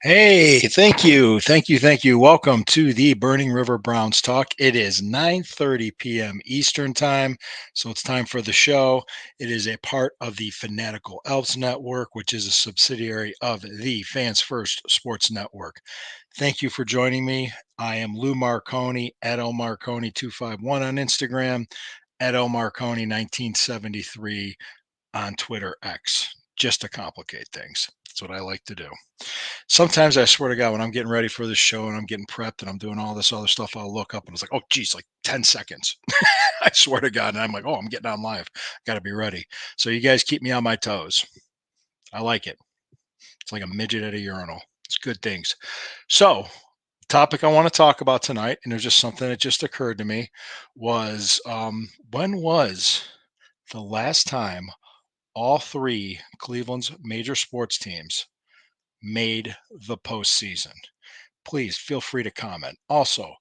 Hey, thank you. Thank you. Thank you. Welcome to the Burning River Browns Talk. It is 9:30 p.m. Eastern Time, so it's time for the show. It is a part of the Fanatical Elves Network, which is a subsidiary of the Fans First Sports Network. Thank you for joining me. I am Lou Marconi at Marconi251 on Instagram, at Marconi 1973 on Twitter X, just to complicate things. That's what I like to do. Sometimes I swear to God, when I'm getting ready for this show and I'm getting prepped and I'm doing all this other stuff, I'll look up and it's like, oh, geez, like 10 seconds. I swear to God. And I'm like, oh, I'm getting on live. Got to be ready. So you guys keep me on my toes. I like it. It's like a midget at a urinal. It's good things. So, topic I want to talk about tonight, and there's just something that just occurred to me, was when was the last time all three Cleveland's major sports teams made the postseason? Please feel free to comment. Also,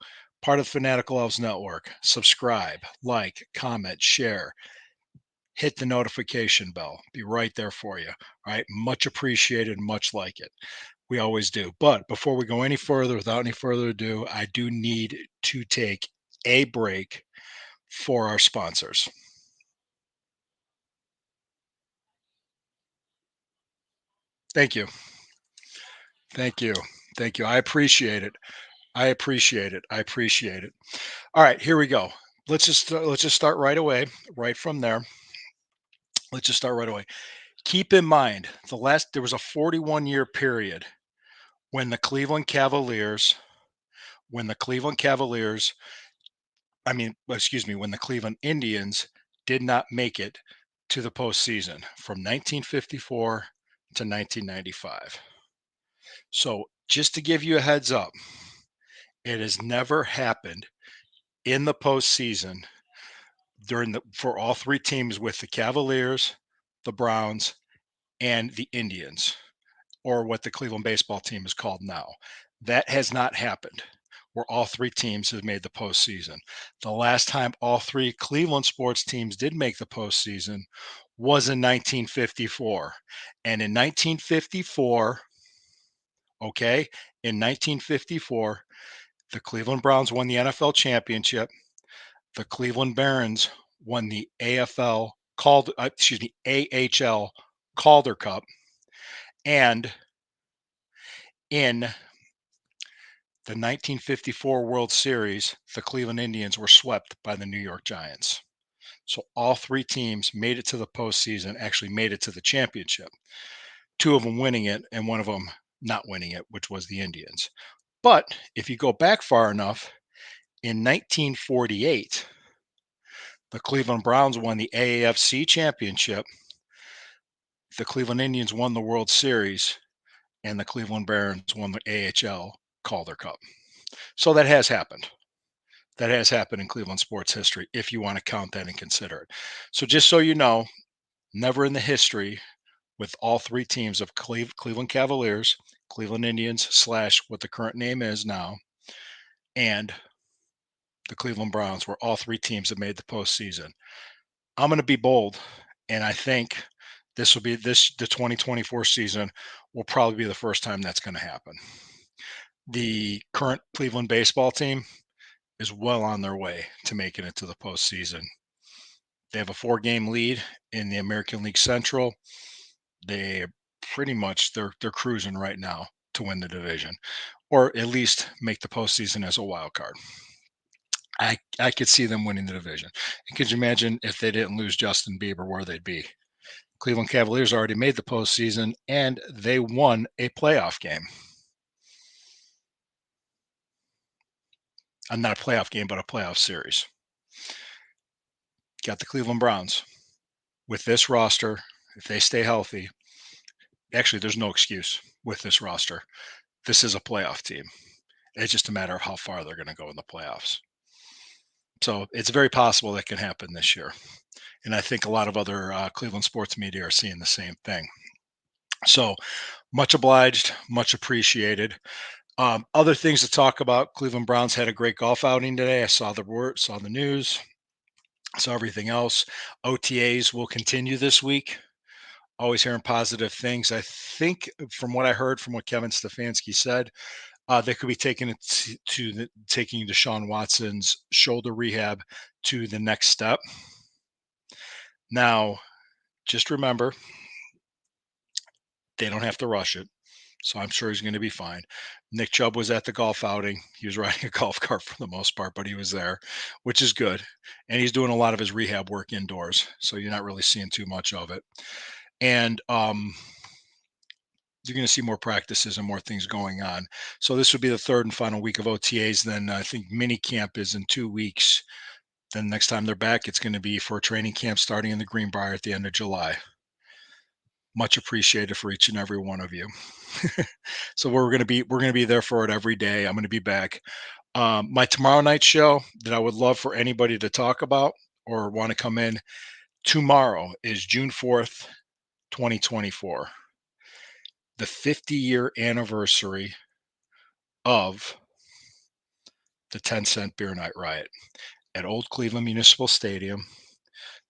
part of Fanatical Elves Network, subscribe, like, comment, share, hit the notification bell. Be right there for you. All right. Much appreciated, much like it. We always do. But before we go any further, without any further ado, I do need to take a break for our sponsors. Thank you. Thank you. Thank you. I appreciate it. I appreciate it. I appreciate it. All right, here we go. Let's just start right away, right from there. Let's just start right away. Keep in mind, there was a 41-year period when the Cleveland Cavaliers, when the Cleveland Cavaliers, I mean, excuse me, when the Cleveland Indians did not make it to the postseason from 1954 to 1995. So, just to give you a heads up, it has never happened in the postseason for all three teams with the Cavaliers, the Browns, and the Indians, or what the Cleveland baseball team is called now. That has not happened where all three teams have made the postseason. The last time all three Cleveland sports teams did make the postseason was in 1954. And in 1954, okay, in 1954, the Cleveland Browns won the NFL championship. The Cleveland Barons won the AHL Calder Cup. And in the 1954 World Series, the Cleveland Indians were swept by the New York Giants. So all three teams made it to the postseason, actually made it to the championship. Two of them winning it and one of them not winning it, which was the Indians. But if you go back far enough, in 1948, the Cleveland Browns won the AAFC championship. The Cleveland Indians won the World Series, and the Cleveland Barons won the AHL Calder Cup. So that has happened. That has happened in Cleveland sports history, if you want to count that and consider it. So just so you know, never in the history with all three teams of Cleveland Cavaliers, Cleveland Indians / what the current name is now, and the Cleveland Browns, were all three teams that made the postseason. I'm going to be bold, and I think the 2024 season will probably be the first time that's going to happen. The current Cleveland baseball team is well on their way to making it to the postseason. They have a 4-game lead in the American League Central. They pretty much they're cruising right now to win the division, or at least make the postseason as a wild card. I could see them winning the division. And could you imagine if they didn't lose Justin Bieber, where they'd be? Cleveland Cavaliers already made the postseason, and they won a playoff game. Not a playoff game, but a playoff series. Got the Cleveland Browns. With this roster, if they stay healthy, actually, there's no excuse with this roster. This is a playoff team. It's just a matter of how far they're going to go in the playoffs. So it's very possible that can happen this year. And I think a lot of other Cleveland sports media are seeing the same thing. So much obliged, much appreciated. Other things to talk about. Cleveland Browns had a great golf outing today. I saw the word, saw the news, saw everything else. OTAs will continue this week. Always hearing positive things. I think from what I heard from what Kevin Stefanski said, they could be taking it taking Deshaun Watson's shoulder rehab to the next step. Now, just remember, they don't have to rush it. So I'm sure he's going to be fine. Nick Chubb was at the golf outing. He was riding a golf cart for the most part, but he was there, which is good. And he's doing a lot of his rehab work indoors. So you're not really seeing too much of it. And you're going to see more practices and more things going on. So this would be the third and final week of OTAs. Then I think mini camp is in 2 weeks. Then next time they're back, it's going to be for a training camp starting in the Greenbrier at the end of July. Much appreciated for each and every one of you. So we're gonna be there for it every day. I'm gonna be back. My tomorrow night show that I would love for anybody to talk about or want to come in tomorrow is June 4th, 2024, the 50-year anniversary of the 10-cent beer night riot at Old Cleveland Municipal Stadium.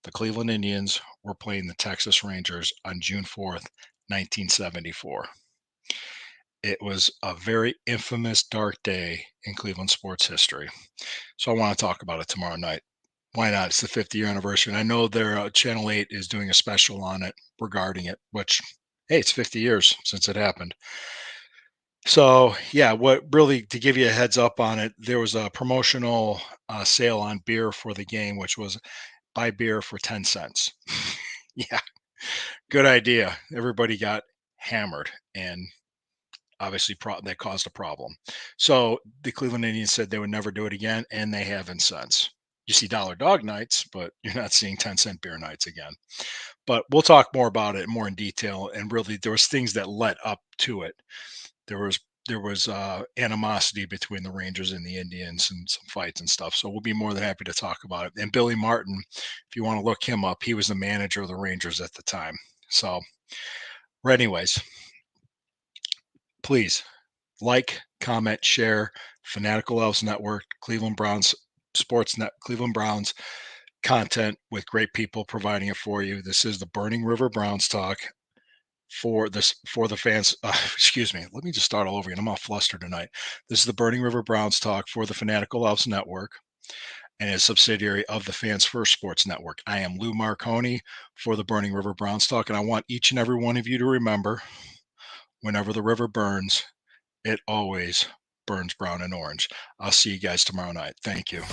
The Cleveland Indians were playing the Texas Rangers on June 4th, 1974. It was a very infamous dark day in Cleveland sports history. So I want to talk about it tomorrow night. Why not? It's the 50-year anniversary. And I know their Channel 8 is doing a special on it regarding it, which, hey, it's 50 years since it happened. So, yeah, what really to give you a heads up on it, there was a promotional sale on beer for the game, which was buy beer for 10 cents. Yeah, good idea. Everybody got hammered. And obviously that caused a problem. So the Cleveland Indians said they would never do it again, and they haven't since. You see dollar dog nights, but you're not seeing 10-cent beer nights again. But we'll talk more about it more in detail. And really, there was things that led up to it. There was animosity between the Rangers and the Indians and some fights and stuff. So we'll be more than happy to talk about it. And Billy Martin, if you want to look him up, he was the manager of the Rangers at the time. So, well, anyways, please like, comment, share Fanatical Elves Network, Cleveland Browns Sportsnet, Cleveland Browns content with great people providing it for you. This is the Burning River Browns talk for the fans. Excuse me. Let me just start all over again. I'm all flustered tonight. This is the Burning River Browns talk for the Fanatical Elves Network and a subsidiary of the Fans First Sports Network. I am Lou Marconi for the Burning River Browns talk, and I want each and every one of you to remember, whenever the river burns, it always burns brown and orange. I'll see you guys tomorrow night. Thank you.